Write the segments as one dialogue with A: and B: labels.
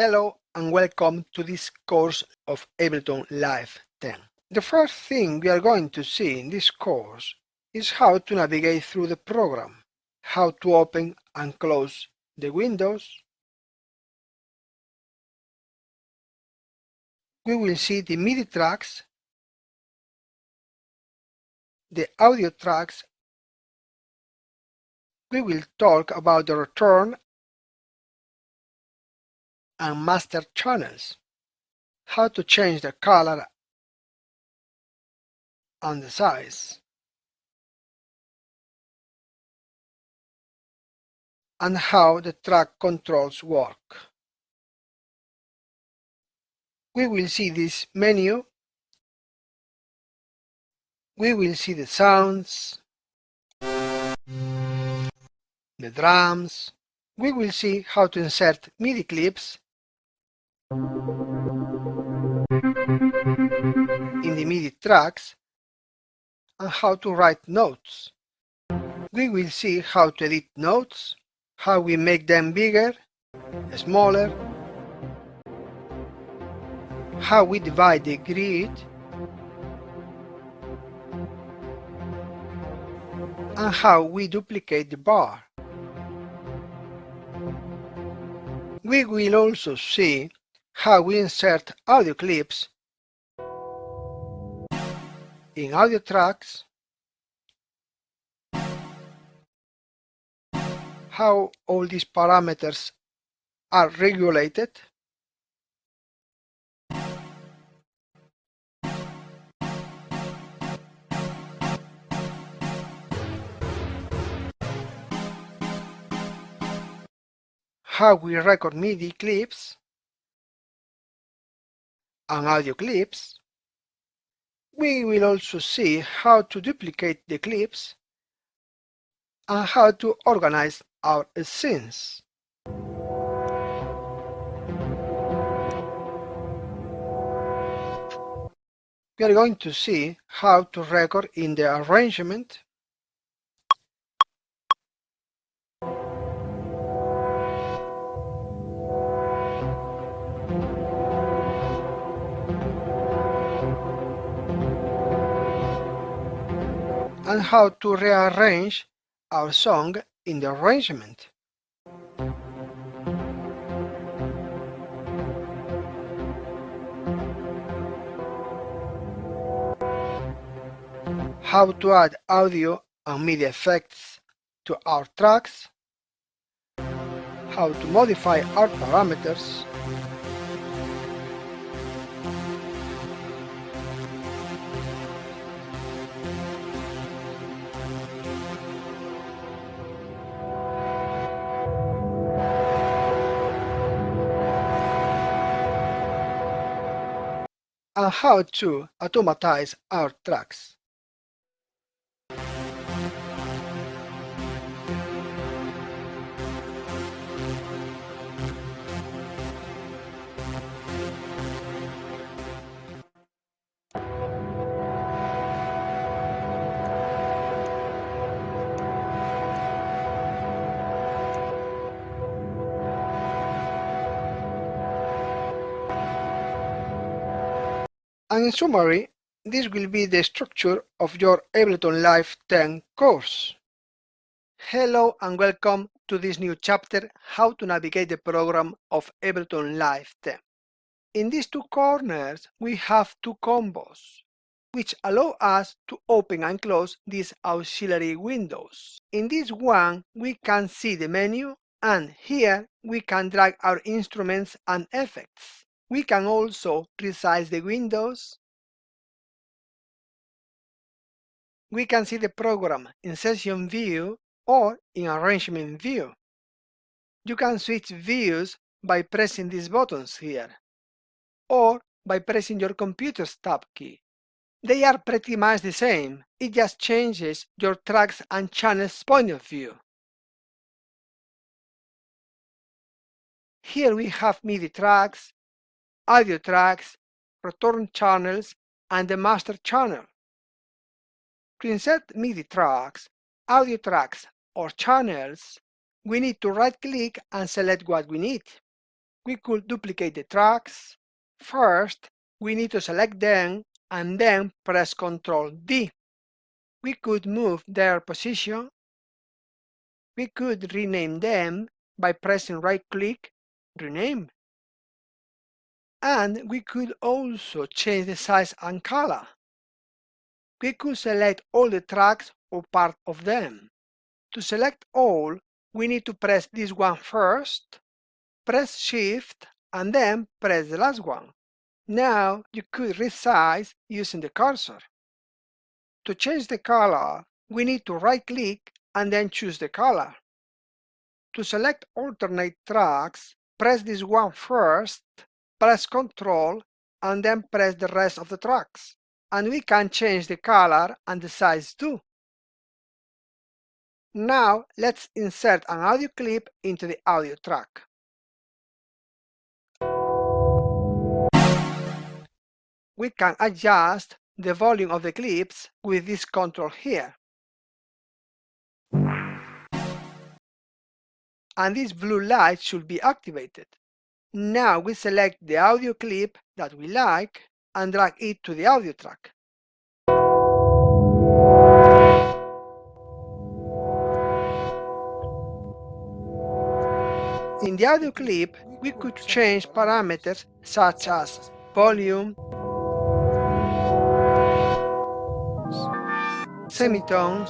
A: Hello and welcome to this course of Ableton Live 10. The first thing we are going to see in this course is how to navigate through the program, how to open and close the windows. We will see the Midi tracks, the audio tracks. We will talk about the return and master channels, how to change the color and the size, and how the track controls work. We will see this menu. We will see the sounds, the drums. We will see how to insert MIDI clips in the MIDI tracks and how to write notes. We will see how to edit notes, how we make them bigger, smaller, how we divide the grid, and how we duplicate the bar. We will also see how we insert audio clips in audio tracks, how all these parameters are regulated, how we record MIDI clips and audio clips. We will also see how to duplicate the clips and how to organize our scenes. We are going to see how to record in the arrangement, and how to rearrange our song in the arrangement. How to add audio and MIDI effects to our tracks, how to modify our parameters, and how to automatize our tracks. And in summary, this will be the structure of your Ableton Live 10 course. Hello and welcome to this new chapter, how to navigate the program of Ableton Live 10. In these two corners, we have two combos, which allow us to open and close these auxiliary windows. In this one, we can see the menu, and here we can drag our instruments and effects. We can also resize the windows. We can see the program in session view or in arrangement view. You can switch views by pressing these buttons here, or by pressing your computer's tab key. They are pretty much the same, it just changes your tracks and channels point of view. Here we have MIDI tracks, audio tracks, return channels, and the master channel. To insert MIDI tracks, audio tracks, or channels, we need to right-click and select what we need. We could duplicate the tracks. First, we need to select them and then press Ctrl D. We could move their position. We could rename them by pressing right-click, Rename. And we could also change the size and color. We could select all the tracks or part of them. To select all, we need to press this one first, press Shift, and then press the last one. Now you could resize using the cursor. To change the color, we need to right-click and then choose the color. To select alternate tracks, press this one first, press Ctrl, and then press the rest of the tracks. And we can change the color and the size too. Now let's insert an audio clip into the audio track. We can adjust the volume of the clips with this control here. And this blue light should be activated. Now we select the audio clip that we like and drag it to the audio track. In the audio clip, we could change parameters such as volume, semitones,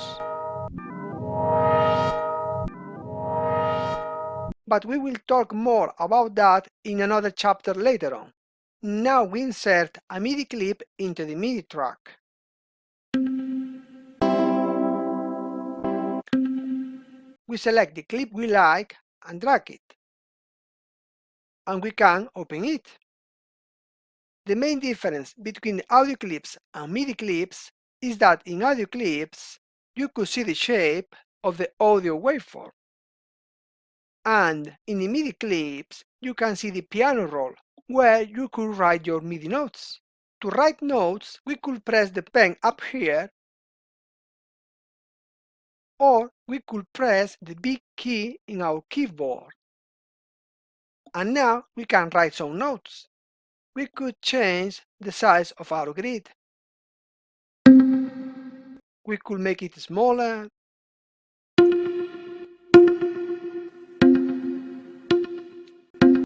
A: but we will talk more about that in another chapter later on. Now we insert a MIDI clip into the MIDI track. We select the clip we like and drag it, and we can open it. The main difference between audio clips and MIDI clips is that in audio clips you could see the shape of the audio waveform, and in the MIDI clips you can see the piano roll where you could write your MIDI notes. To write notes, we could press the pen up here, or we could press the big key in our keyboard. And now we can write some notes. We could change the size of our grid. We could make it smaller.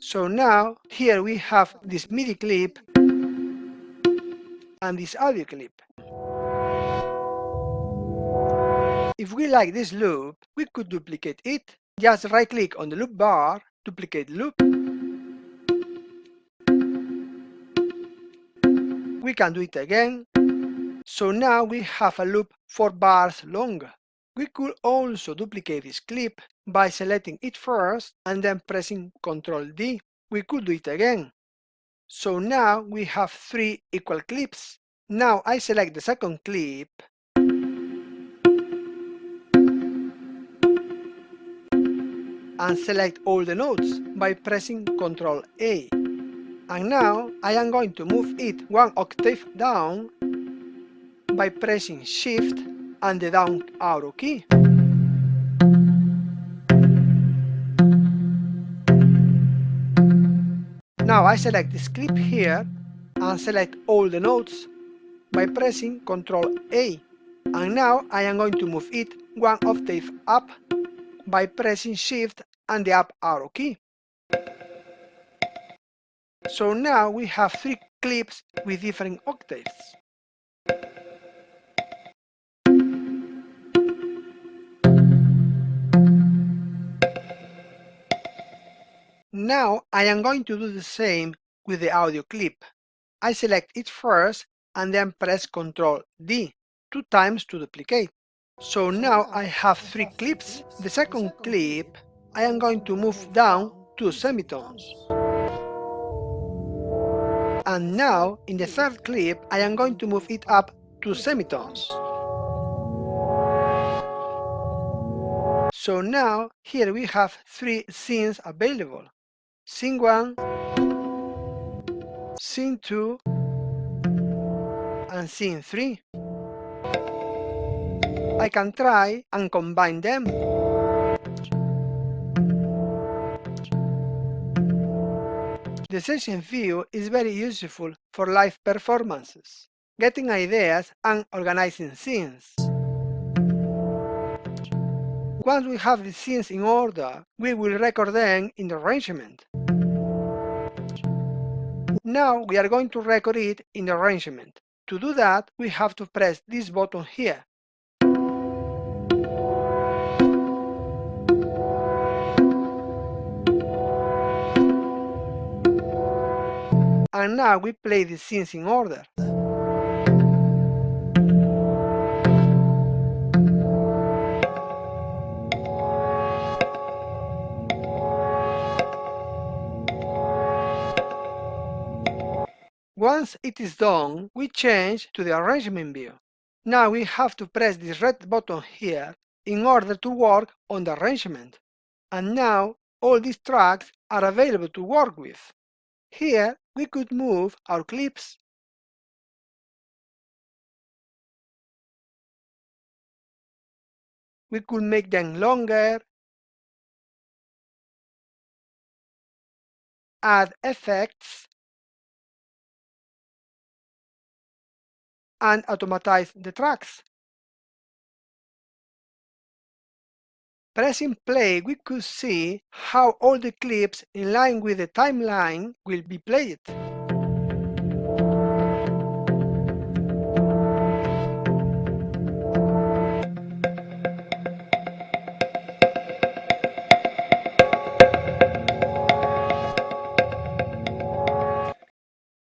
A: So now here we have this MIDI clip and this audio clip. If we like this loop, we could duplicate it. Just right click on the loop bar, duplicate loop. We can do it again. So now we have a loop 4 bars long. We could also duplicate this clip by selecting it first and then pressing Ctrl D. We could do it again. So now we have 3 equal clips. Now I select the second clip and select all the notes by pressing Ctrl A. And now I am going to move it 1 octave down by pressing Shift and the down arrow key. Now I select this clip here and select all the notes by pressing Ctrl A. And now I am going to move it 1 octave up by pressing Shift and the up arrow key. So now we have 3 clips with different octaves. Now I am going to do the same with the audio clip. I select it first and then press Ctrl D 2 times to duplicate. So now I have 3 clips. The second clip I am going to move down 2 semitones. And now in the third clip I am going to move it up 2 semitones. So now here we have 3 scenes available. Scene 1, Scene 2, and Scene 3. I can try and combine them. The session view is very useful for live performances, getting ideas and organizing scenes. Once we have the scenes in order, we will record them in the arrangement. Now we are going to record it in the arrangement. To do that, we have to press this button here. And now we play the scenes in order. Once it is done, we change to the arrangement view. Now we have to press this red button here in order to work on the arrangement. And now all these tracks are available to work with. Here we could move our clips. We could make them longer, add effects, and automatize the tracks. Pressing play, we could see how all the clips in line with the timeline will be played.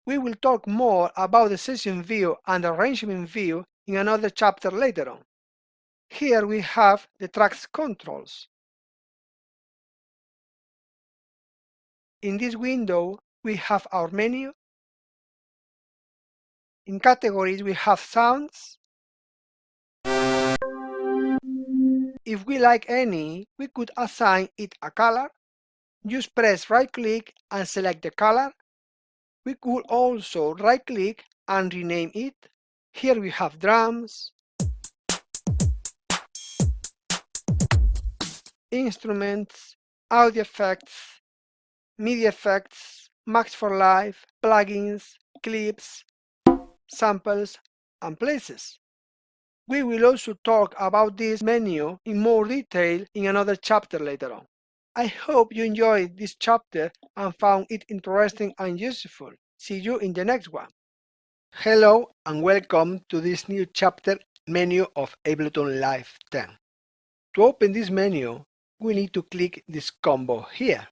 A: We will talk more about the session view and arrangement view in another chapter later on. Here we have the tracks controls. In this window, we have our menu. In categories, we have sounds. If we like any, we could assign it a color. Just press right-click and select the color. We could also right-click and rename it. Here we have drums, instruments, audio effects, Midi effects, Max for Live, plugins, clips, samples, and places. We will also talk about this menu in more detail in another chapter later on. I hope you enjoyed this chapter and found it interesting and useful. See you in the next one. Hello and welcome to this new chapter menu of Ableton Live 10. To open this menu, we need to click this combo here.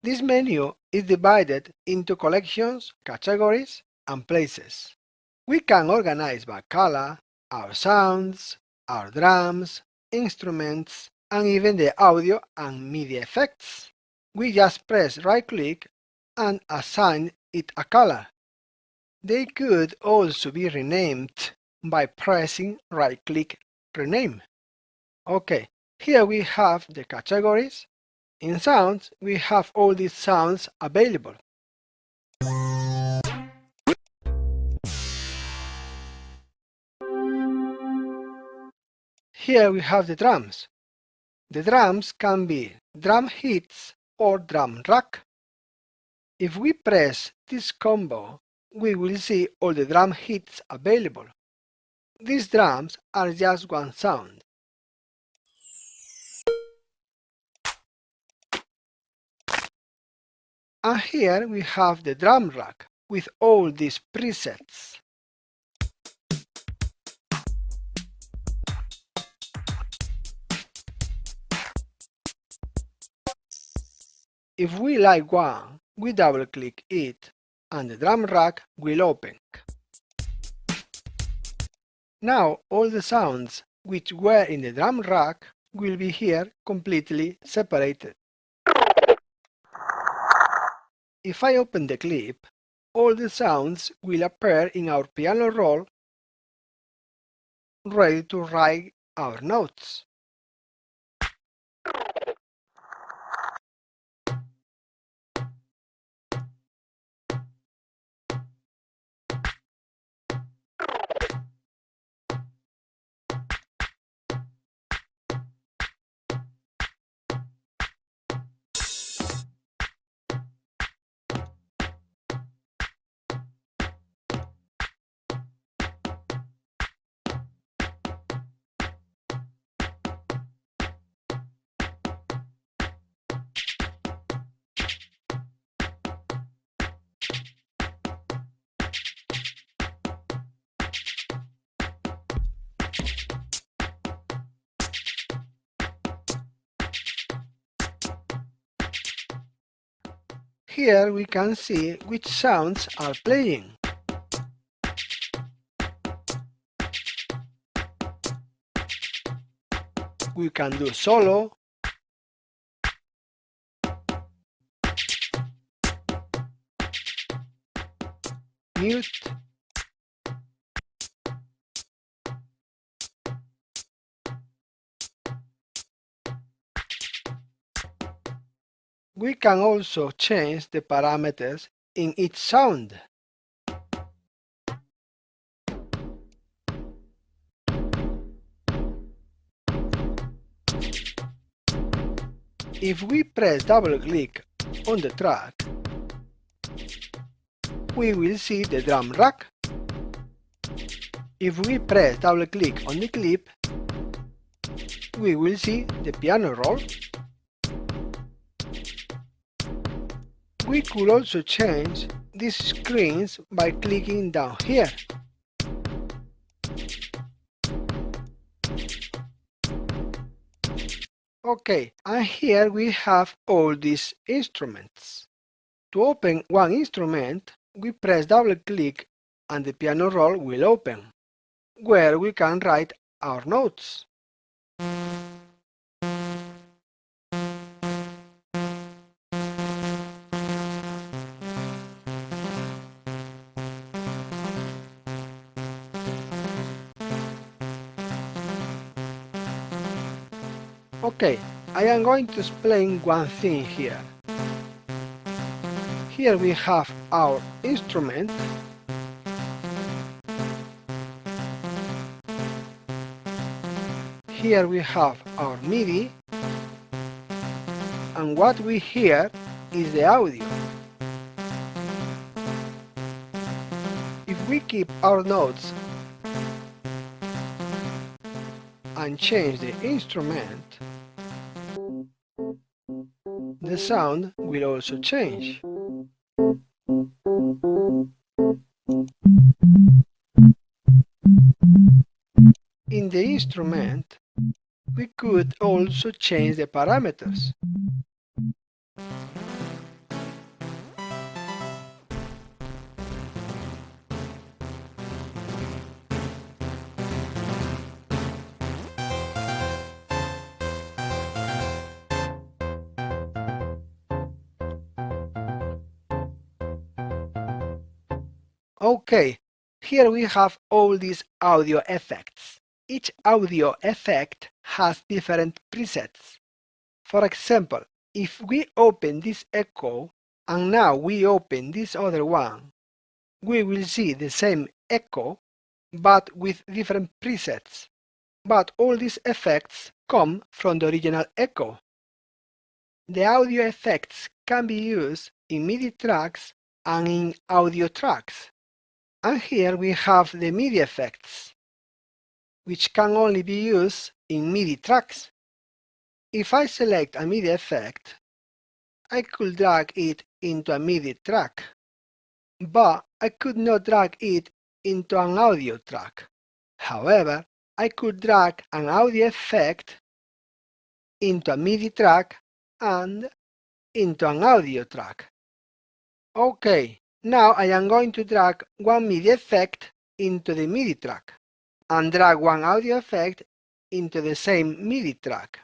A: This menu is divided into collections, categories, and places. We can organize by color, our sounds, our drums, instruments, and even the audio and MIDI effects. We just press right-click and assign it a color. They could also be renamed by pressing right-click Rename. Okay, here we have the categories. In sounds, we have all these sounds available. Here we have the drums. The drums can be drum hits or drum rack. If we press this combo, we will see all the drum hits available. These drums are just one sound. And here we have the drum rack with all these presets. If we like one, we double-click it and the drum rack will open. Now all the sounds which were in the drum rack will be here completely separated. If I open the clip, all the sounds will appear in our piano roll, ready to write our notes. Here we can see which sounds are playing. We can do solo, mute, we can also change the parameters in each sound. If we press double click on the track, we will see the drum rack. If we press double click on the clip, we will see the piano roll. We could also change these screens by clicking down here. Okay, and here we have all these instruments. To open one instrument, we press double click and the piano roll will open, where we can write our notes. Okay, I am going to explain one thing here. Here we have our instrument. Here we have our Midi. And what we hear is the audio. If we keep our notes and change the instrument, the sound will also change. In the instrument, we could also change the parameters. Okay, here we have all these audio effects. Each audio effect has different presets. For example, if we open this echo and now we open this other one, we will see the same echo but with different presets. But all these effects come from the original echo. The audio effects can be used in MIDI tracks and in audio tracks. And here we have the MIDI effects, which can only be used in MIDI tracks. If I select a MIDI effect, I could drag it into a MIDI track, but I could not drag it into an audio track. However, I could drag an audio effect into a MIDI track and into an audio track. Okay, now I am going to drag one MIDI effect into the MIDI track and drag one audio effect into the same MIDI track.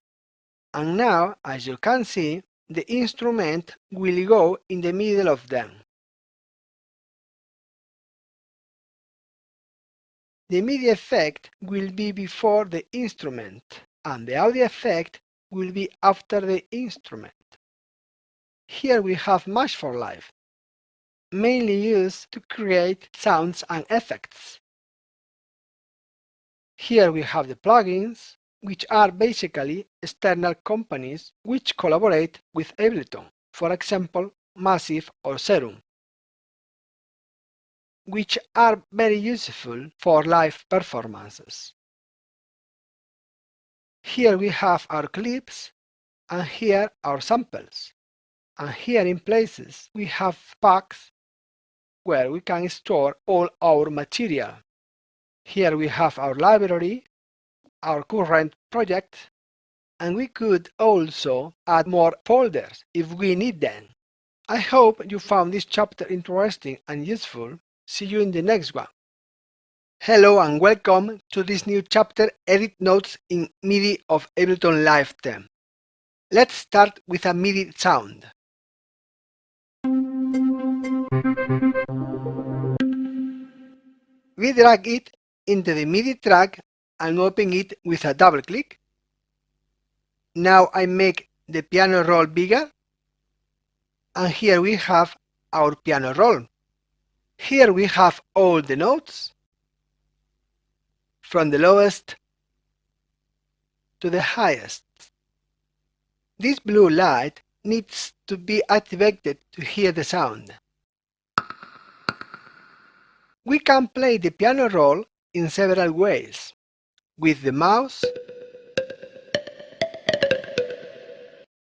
A: And now, as you can see, the instrument will go in the middle of them. The MIDI effect will be before the instrument, and the audio effect will be after the instrument. Here we have Mesh for Live, mainly used to create sounds and effects. Here we have the plugins, which are basically external companies which collaborate with Ableton, for example, Massive or Serum, which are very useful for live performances. Here we have our clips, and here our samples. And here in places we have packs where we can store all our material. Here we have our library, our current project, and we could also add more folders if we need them. I hope you found this chapter interesting and useful. See you in the next one. Hello and welcome to this new chapter, Edit Notes in Midi of Ableton Live 10. Let's start with a Midi sound. We drag it into the Midi track and open it with a double click. Now I make the piano roll bigger, and here we have our piano roll. Here we have all the notes, from the lowest to the highest. This blue light needs to be activated to hear the sound. We can play the piano roll in several ways: with the mouse,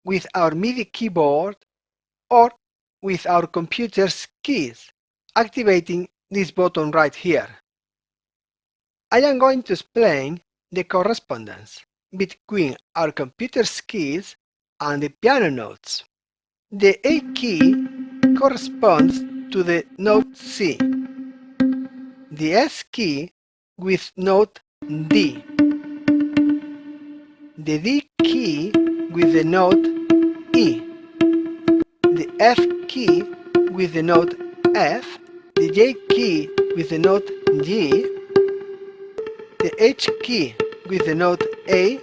A: with our MIDI keyboard, or with our computer's keys, activating this button right here. I am going to explain the correspondence between our computer's keys and the piano notes. The A key corresponds to the note C, the S key with note D, the D key with the note E, the F key with the note F, the J key with the note G, the H key with the note A,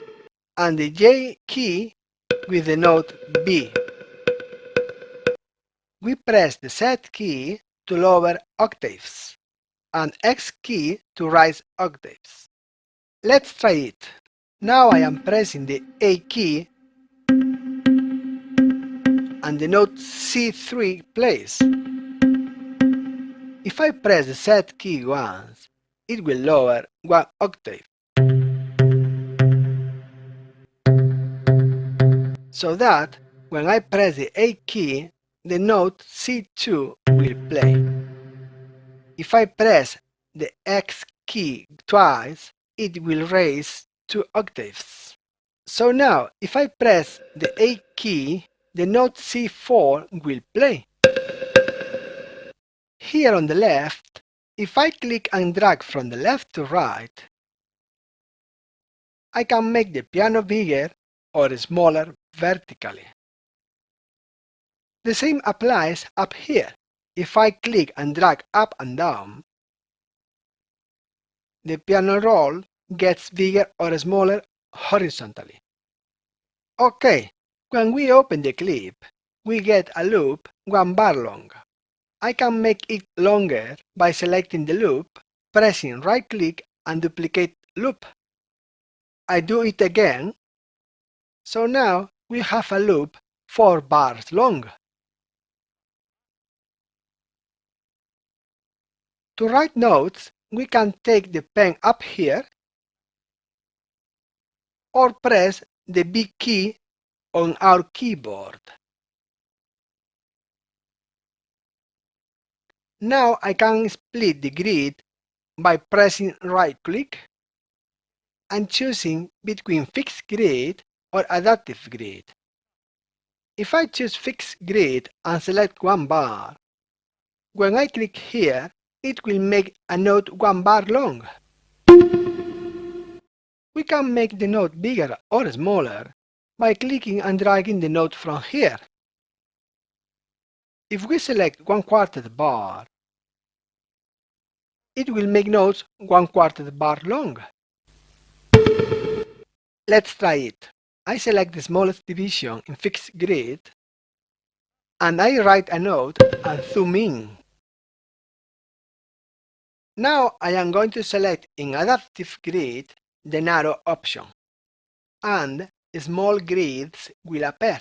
A: and the J key with the note B. We press the Z key to lower octaves and X key to raise octaves. Let's try it. Now I am pressing the A key and the note C3 plays. If I press the Z key once, it will lower one octave, so that when I press the A key, the note C2 will play. If I press the X key twice, it will raise 2 octaves. So now, if I press the A key, the note C4 will play. Here on the left, if I click and drag from the left to right, I can make the piano bigger or smaller vertically. The same applies up here. If I click and drag up and down, the piano roll gets bigger or smaller horizontally. OK, when we open the clip, we get a loop 1 bar long. I can make it longer by selecting the loop, pressing right click and duplicate loop. I do it again, so now we have a loop 4 bars long. To write notes, we can take the pen up here or press the B key on our keyboard. Now I can split the grid by pressing right click and choosing between fixed grid or adaptive grid. If I choose fixed grid and select 1 bar, when I click here, it will make a note 1 bar long. We can make the note bigger or smaller by clicking and dragging the note from here. If we select 1/4 bar, it will make notes 1/4 bar long. Let's try it. I select the smallest division in fixed grid and I write a note and zoom in. Now I am going to select in adaptive grid the narrow option, and small grids will appear.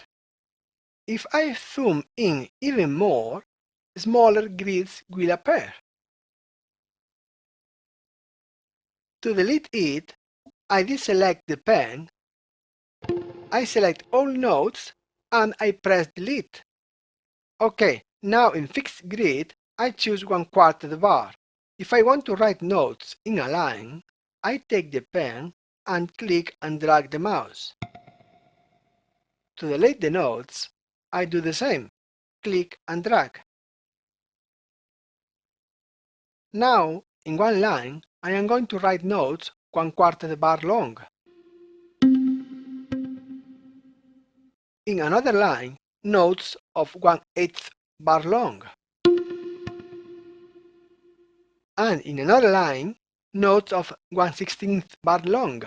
A: If I zoom in even more, smaller grids will appear. To delete it, I deselect the pen, I select all notes, and I press delete. OK, now in fixed grid, I choose 1/4 bar. If I want to write notes in a line, I take the pen and click and drag the mouse. To delete the notes, I do the same. click and drag. Now, in one line, I am going to write notes 1/4 bar long. In another line, notes of 1/8 bar long. And in another line, notes of 1/16 bar long.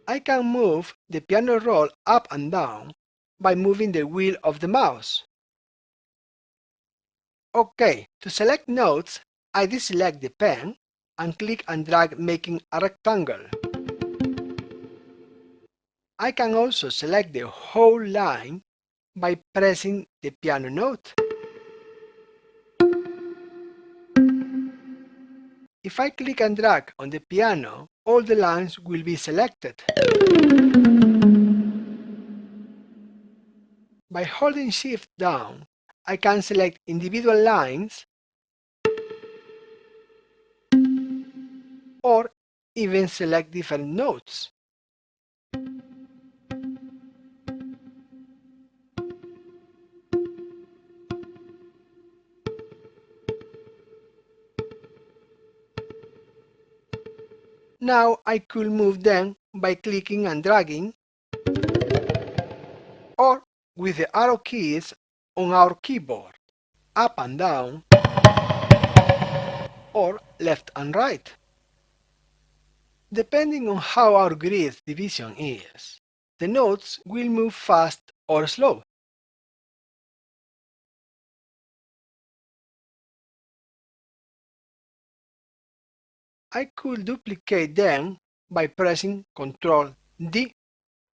A: I can move the piano roll up and down by moving the wheel of the mouse. OK, to select notes, I deselect the pen and click and drag, making a rectangle. I can also select the whole line by pressing the piano note. If I click and drag on the piano, all the lines will be selected. By holding Shift down, I can select individual lines or even select different notes. Now I could move them by clicking and dragging or with the arrow keys on our keyboard, up and down or left and right. Depending on how our grid division is, the notes will move fast or slow. I could duplicate them by pressing Ctrl D.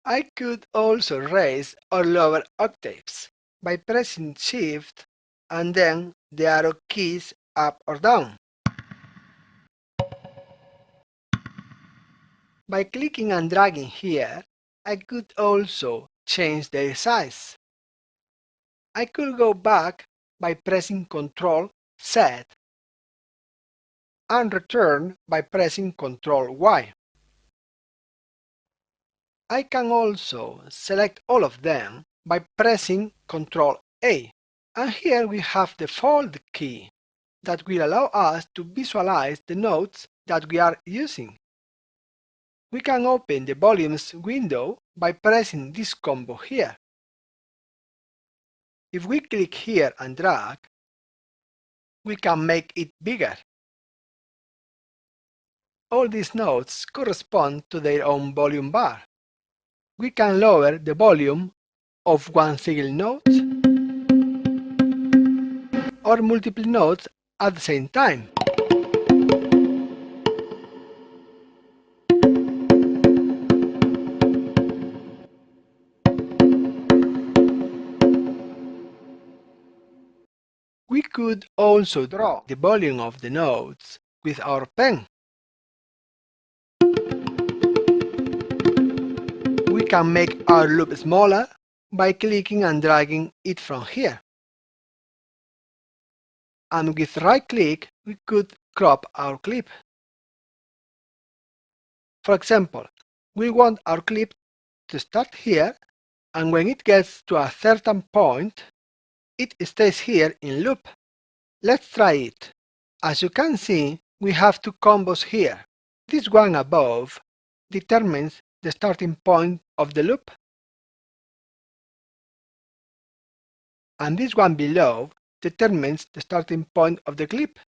A: I could also raise or lower octaves by pressing Shift and then the arrow keys up or down. By clicking and dragging here, I could also change their size. I could go back by pressing Ctrl Z and return by pressing Ctrl Y. I can also select all of them by pressing Ctrl A. And here we have the Fold key that will allow us to visualize the notes that we are using. We can open the volumes window by pressing this combo here. If we click here and drag, we can make it bigger. All these notes correspond to their own volume bar. We can lower the volume of one single note or multiple notes at the same time. We could also draw the volume of the notes with our pen. We can make our loop smaller by clicking and dragging it from here. And with right click, we could crop our clip. For example, we want our clip to start here, and when it gets to a certain point, it stays here in loop. Let's try it. As you can see, we have two combos here. This one above determines the starting point of the loop, and this one below determines the starting point of the clip.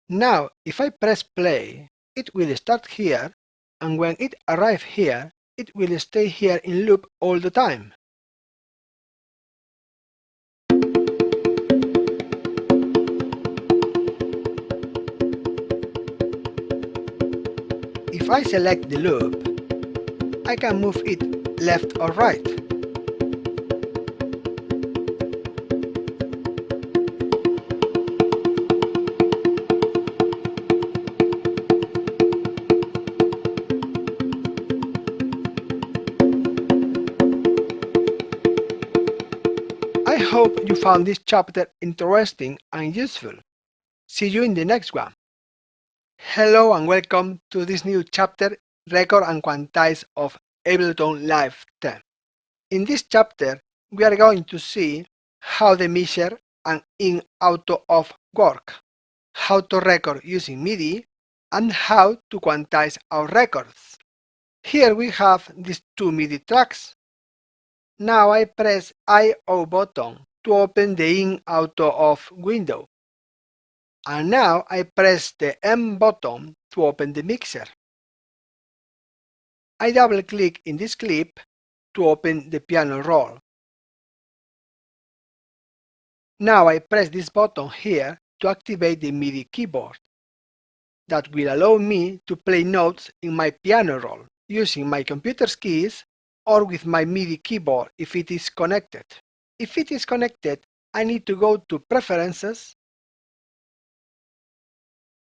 A: Now, if I press play, it will start here, and when it arrives here, it will stay here in loop all the time. If I select the loop, I can move it left or right. I hope you found this chapter interesting and useful. See you in the next one. Hello and welcome to this new chapter, Record and Quantize of Ableton Live 10. In this chapter, we are going to see how the mixer and in auto off work, how to record using Midi, and how to quantize our records. Here we have these two Midi tracks. Now I press I/O button to open the in auto off window. And now I press the M button to open the mixer. I double click in this clip to open the piano roll. Now I press this button here to activate the Midi keyboard. That will allow me to play notes in my piano roll using my computer's keys or with my Midi keyboard if it is connected. If it is connected, I need to go to Preferences,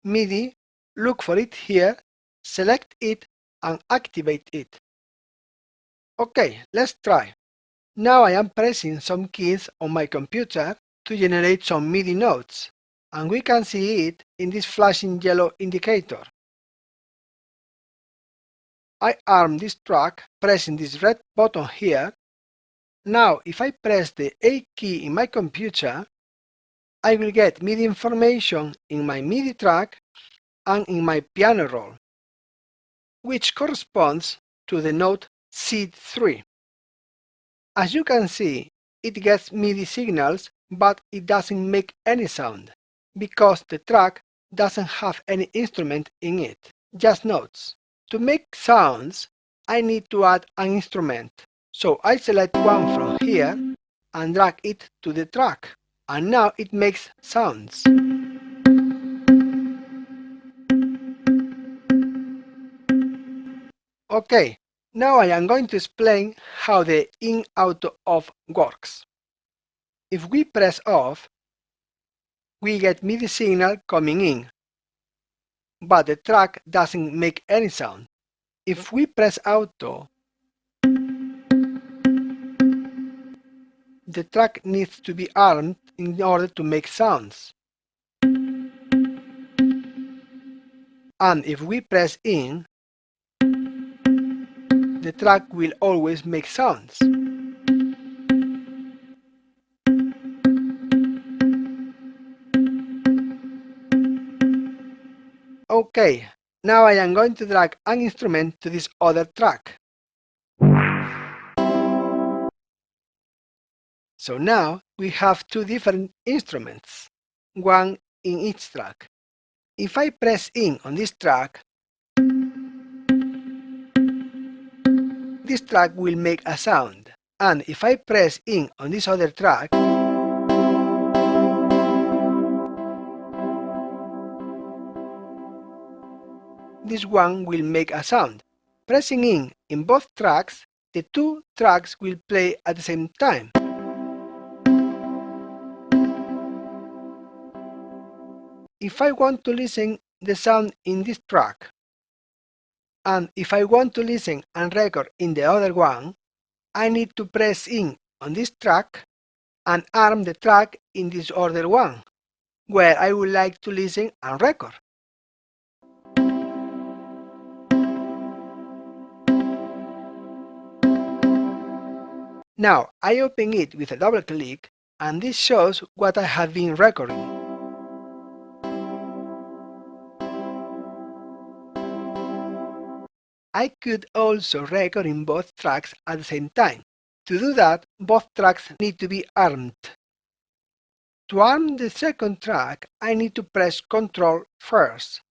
A: Midi, look for it here, select it and activate it. Okay, let's try. Now I am pressing some keys on my computer to generate some Midi notes, and we can see it in this flashing yellow indicator. I arm this track pressing this red button here. Now if I press the A key in my computer, I will get Midi information in my Midi track and in my piano roll, which corresponds to the note C3. As you can see, it gets Midi signals, but it doesn't make any sound, because the track doesn't have any instrument in it, just notes. To make sounds, I need to add an instrument, so I select one from here and drag it to the track, and now it makes sounds. Okay, now I am going to explain how the in auto off works. If we press off, we get Midi signal coming in, but the track doesn't make any sound. If we press auto, the track needs to be armed in order to make sounds. And if we press in, the track will always make sounds. Okay, now I am going to drag an instrument to this other track. So now we have two different instruments, one in each track. If I press in on this track will make a sound, and if I press in on this other track, this one will make a sound. Pressing in both tracks, the two tracks will play at the same time. If I want to listen the sound in this track, and if I want to listen and record in the other one, I need to press in on this track and arm the track in this other one, where I would like to listen and record. Now I open it with a double click, and this shows what I have been recording. I could also record in both tracks at the same time. To do that, both tracks need to be armed. To arm the second track, I need to press Ctrl first.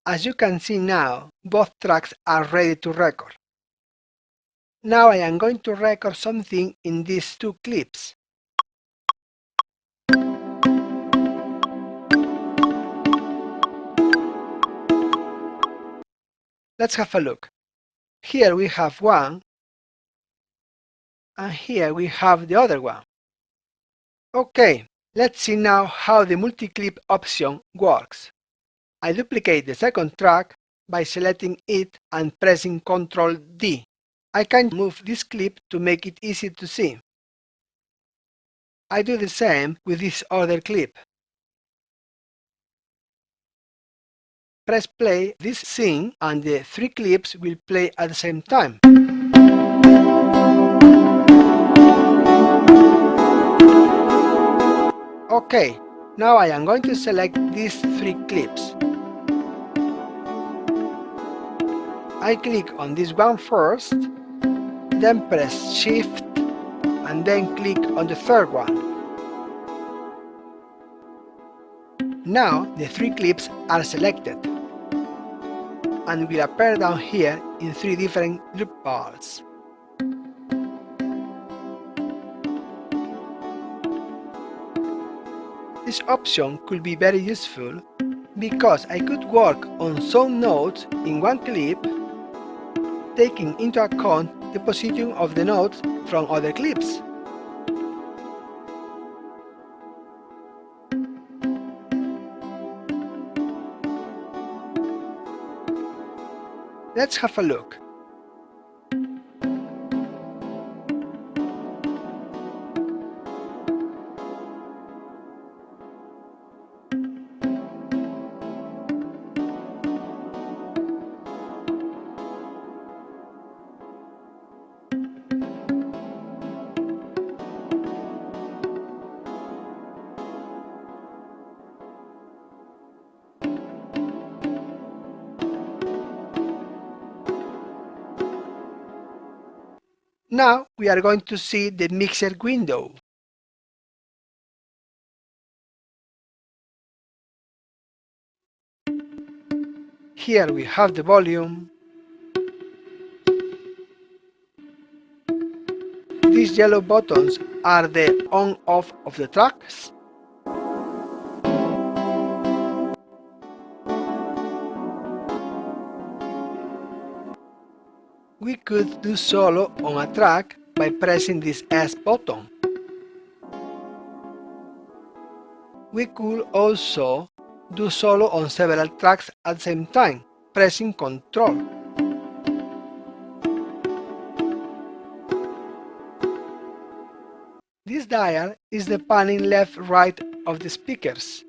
A: As you can see now, both tracks are ready to record. Now I am going to record something in these two clips. Let's have a look. Here we have one, and here we have the other one. Okay, let's see now how the multi-clip option works. I duplicate the second track by selecting it and pressing Ctrl D. I can move this clip to make it easy to see. I do the same with this other clip. Press play this scene and the three clips will play at the same time. Okay, now I am going to select these 3 clips. I click on this one first, then press Shift and then click on the third one. Now the 3 clips are selected and will appear down here in 3 different loop bars. This option could be very useful because I could work on some notes in one clip, taking into account the position of the notes from other clips. Let's have a look. Now we are going to see the mixer window. Here we have the volume. These yellow buttons are the on-off of the tracks. We could do solo on a track by pressing this S button. We could also do solo on several tracks at the same time, pressing Ctrl. This dial is the panning left-right of the speakers.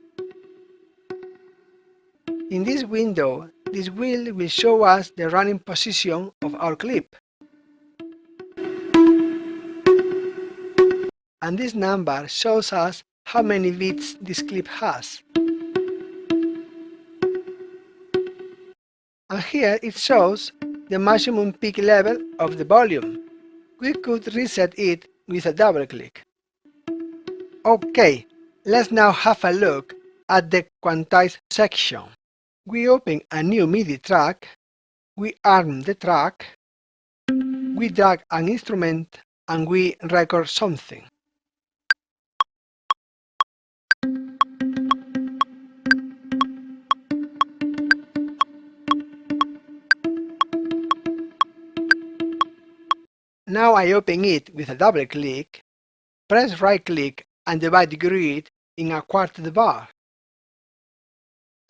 A: In this window, this wheel will show us the running position of our clip. And this number shows us how many beats this clip has. And here it shows the maximum peak level of the volume. We could reset it with a double click. Okay, let's now have a look at the Quantize section. We open a new Midi track, we arm the track, we drag an instrument and we record something. Now I open it with a double click, press right click and divide the grid in a quartet bar.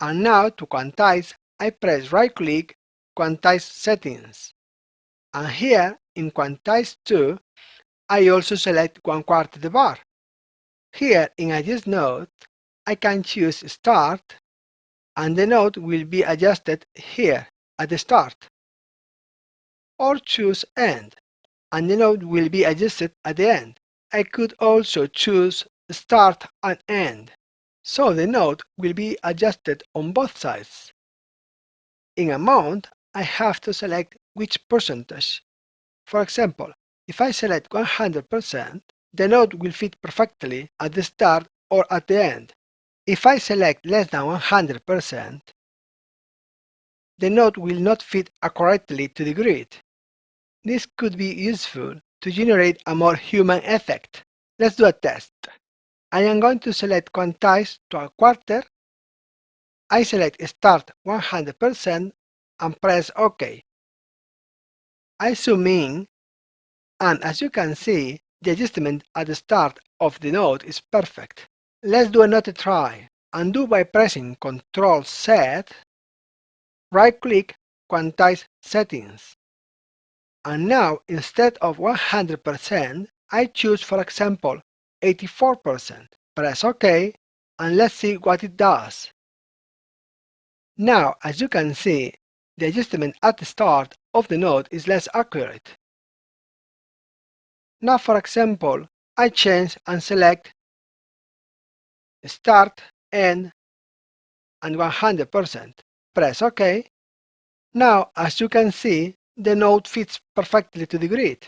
A: And now to quantize, I press right click, Quantize Settings. And here in Quantize 2, I also select one quartet bar. Here in Adjust Note, I can choose Start and the note will be adjusted here at the start. Or choose End and the note will be adjusted at the end. I could also choose Start and End, so the note will be adjusted on both sides. In Amount, I have to select which percentage. For example, if I select 100%, the note will fit perfectly at the start or at the end. If I select less than 100%, the note will not fit accurately to the grid. This could be useful to generate a more human effect. Let's do a test. I am going to select Quantize to a quarter. I select Start 100% and press OK. I zoom in, and as you can see, the adjustment at the start of the note is perfect. Let's do another try. Undo by pressing Ctrl Z, right-click Quantize Settings. And now, instead of 100%, I choose, for example, 84%. Press OK, and let's see what it does. Now, as you can see, the adjustment at the start of the note is less accurate. Now, for example, I change and select start, end, and 100%. Press OK. Now, as you can see, the note fits perfectly to the grid,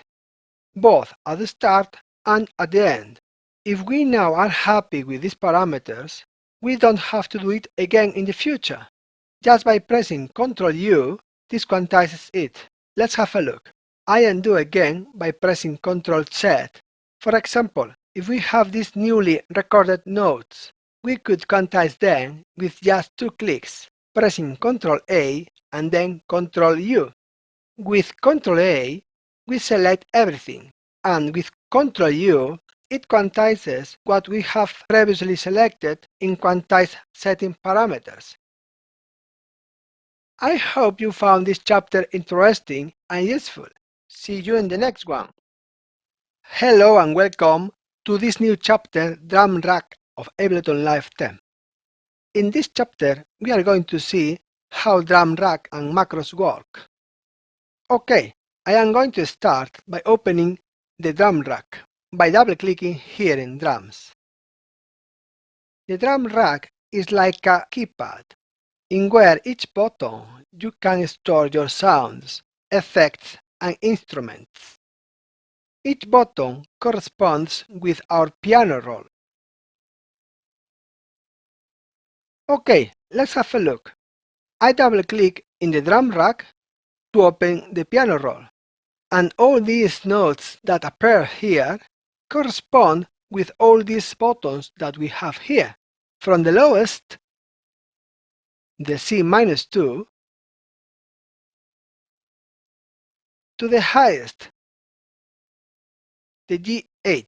A: both at the start and at the end. If we now are happy with these parameters, we don't have to do it again in the future. Just by pressing Ctrl U, this quantizes it. Let's have a look. I undo again by pressing Ctrl Z. For example, if we have these newly recorded notes, we could quantize them with just 2 clicks, pressing Ctrl A and then Ctrl U. With Ctrl A, we select everything, and with Ctrl U, it quantizes what we have previously selected in Quantize setting parameters. I hope you found this chapter interesting and useful. See you in the next one. Hello and welcome to this new chapter Drum Rack of Ableton Live 10. In this chapter, we are going to see how drum rack and macros work. Okay, I am going to start by opening the drum rack by double-clicking here in drums. The drum rack is like a keypad in where each button you can store your sounds, effects, and instruments. Each button corresponds with our piano roll. Okay, let's have a look. I double-click in the drum rack to open the piano roll, and all these notes that appear here correspond with all these buttons that we have here, from the lowest, the C-2, to the highest, the G8.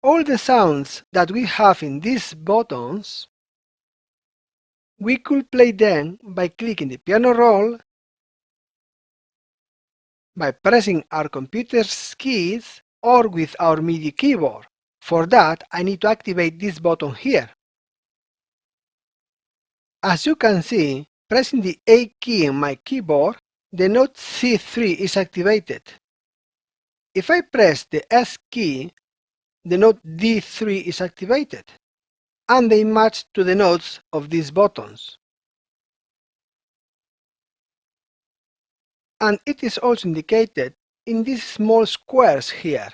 A: All the sounds that we have in these buttons, we could play them by clicking the piano roll, by pressing our computer's keys, or with our Midi keyboard. For that, I need to activate this button here. As you can see, pressing the A key in my keyboard, the note C3 is activated. If I press the S key, the note D3 is activated, and they match to the notes of these buttons. And it is also indicated in these small squares here.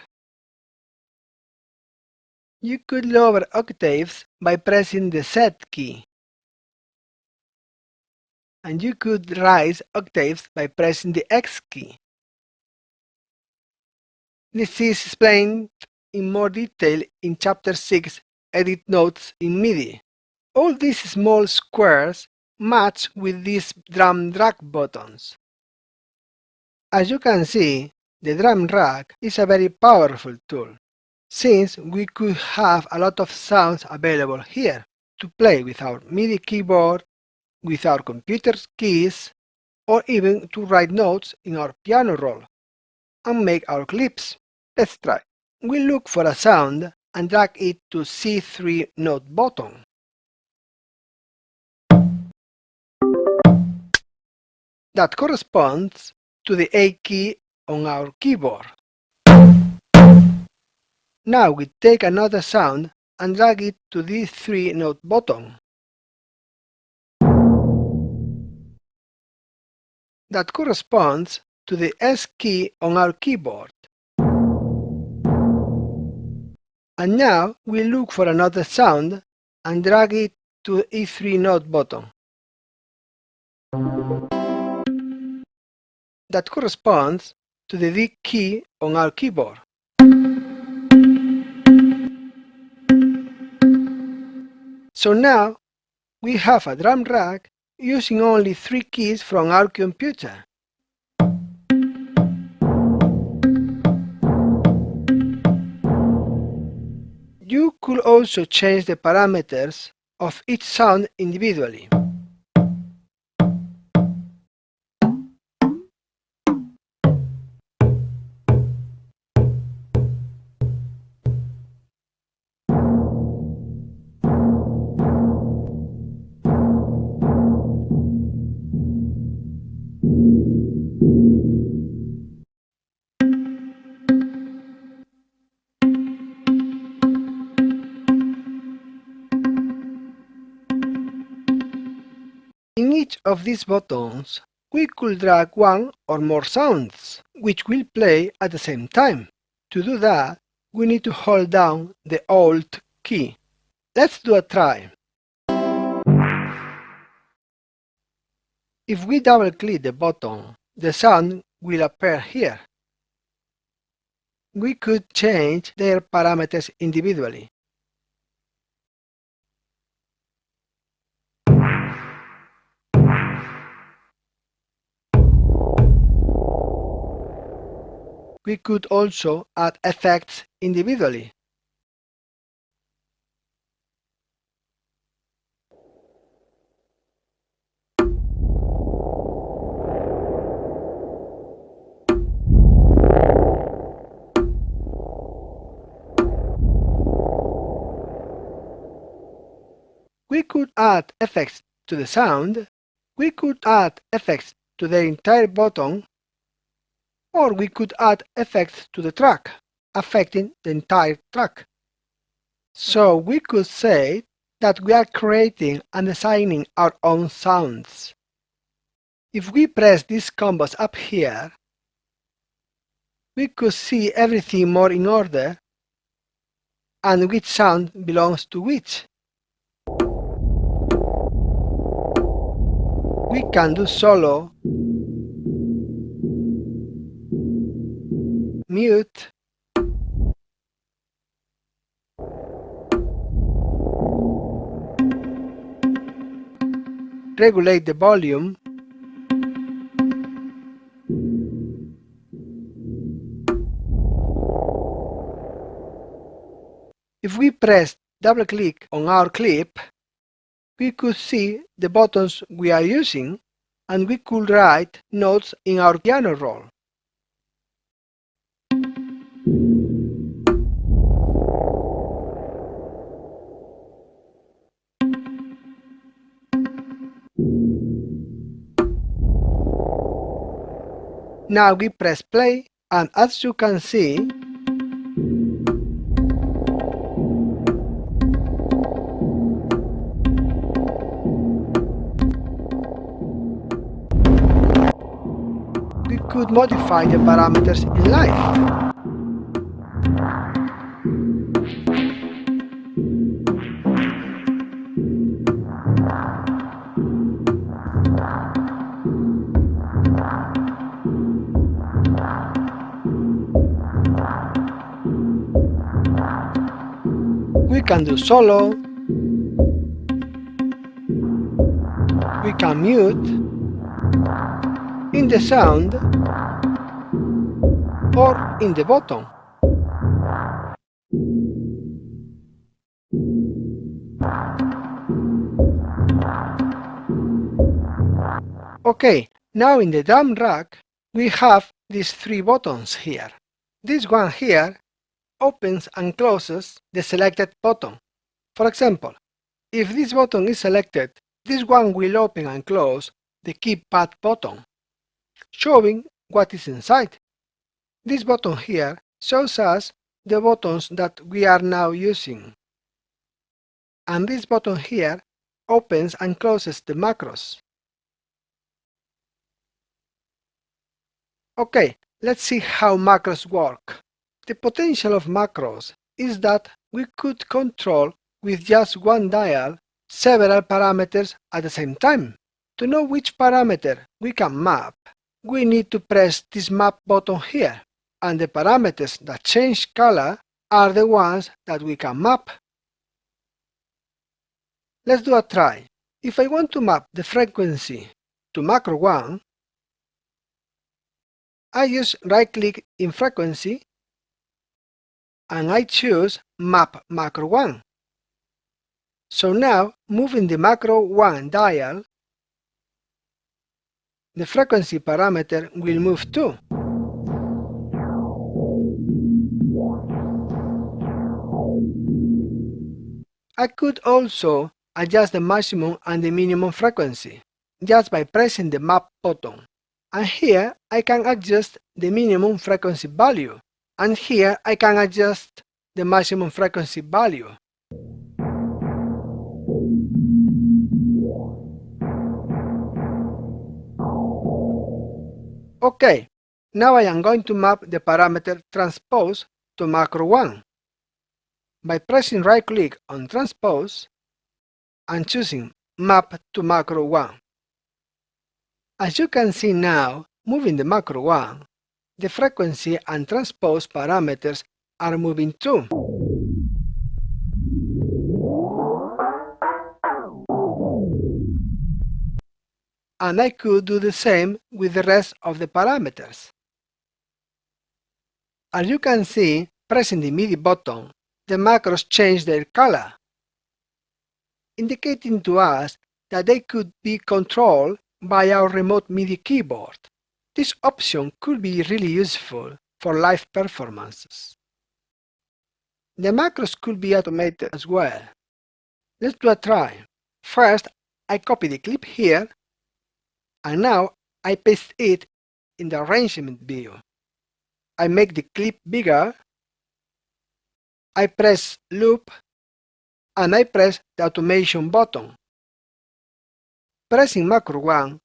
A: You could lower octaves by pressing the Z key, and you could raise octaves by pressing the X key. This is explained in more detail in Chapter 6, Edit Notes in Midi. All these small squares match with these drum rack buttons. As you can see, the drum rack is a very powerful tool, since we could have a lot of sounds available here to play with our Midi keyboard, with our computer's keys, or even to write notes in our piano roll and make our clips. Let's try. We look for a sound and drag it to C3 note button. That corresponds to the A key on our keyboard. Now we take another sound and drag it to this 3 note button. That corresponds to the S key on our keyboard. And now we look for another sound and drag it to the E3 note button. That corresponds to the D key on our keyboard. So now we have a drum rack using only 3 keys from our computer. You could also change the parameters of each sound individually. In each of these buttons, we could drag one or more sounds, which will play at the same time. To do that, we need to hold down the Alt key. Let's do a try. If we double-click the button, the sound will appear here. We could change their parameters individually. We could also add effects individually. We could add effects to the sound, we could add effects to the entire button, or we could add effects to the track, affecting the entire track. So we could say that we are creating and designing our own sounds. If we press these combos up here, we could see everything more in order and which sound belongs to which. We can do solo, mute, regulate the volume, if we press double-click on our clip, we could see the buttons we are using and we could write notes in our piano roll. Now we press play, and as you can see, we could modify the parameters in live. We can do solo, we can mute in the sound or in the button. Okay, now in the drum rack we have these three buttons here. This one here opens and closes the selected button. For example, if this button is selected, this one will open and close the keypad button, showing what is inside. This button here shows us the buttons that we are now using. And this button here opens and closes the macros. Okay, let's see how macros work. The potential of macros is that we could control with just one dial several parameters at the same time. To know which parameter we can map, we need to press this map button here, and the parameters that change color are the ones that we can map. Let's do a try. If I want to map the frequency to macro 1, I use right-click in frequency and I choose Map Macro 1. So now, moving the Macro 1 dial, the frequency parameter will move too. I could also adjust the maximum and the minimum frequency just by pressing the Map button. And here I can adjust the minimum frequency value. And here I can adjust the maximum frequency value. Okay, now I am going to map the parameter transpose to macro 1 by pressing right-click on transpose and choosing map to macro 1. As you can see now, moving the macro 1, the frequency and transpose parameters are moving too. And I could do the same with the rest of the parameters. As you can see, pressing the Midi button, the macros change their color, indicating to us that they could be controlled by our remote Midi keyboard. This option could be really useful for live performances. The macros could be automated as well. Let's do a try. First, I copy the clip here, and now I paste it in the arrangement view. I make the clip bigger, I press loop, and I press the automation button. Pressing macro 1,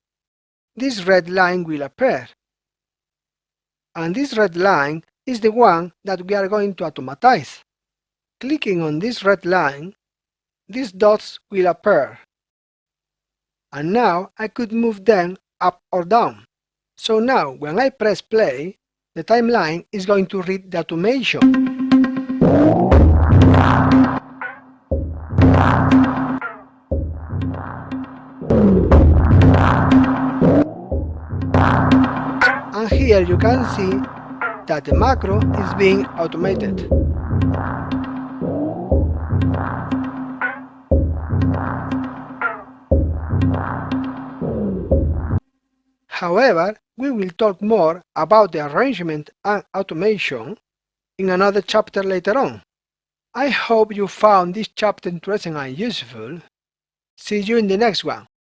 A: this red line will appear. And this red line is the one that we are going to automatize. Clicking on this red line, these dots will appear. And now I could move them up or down. So now when I press play, the timeline is going to read the automation. And here you can see that the macro is being automated. However, we will talk more about the arrangement and automation in another chapter later on. I hope you found this chapter interesting and useful. See you in the next one.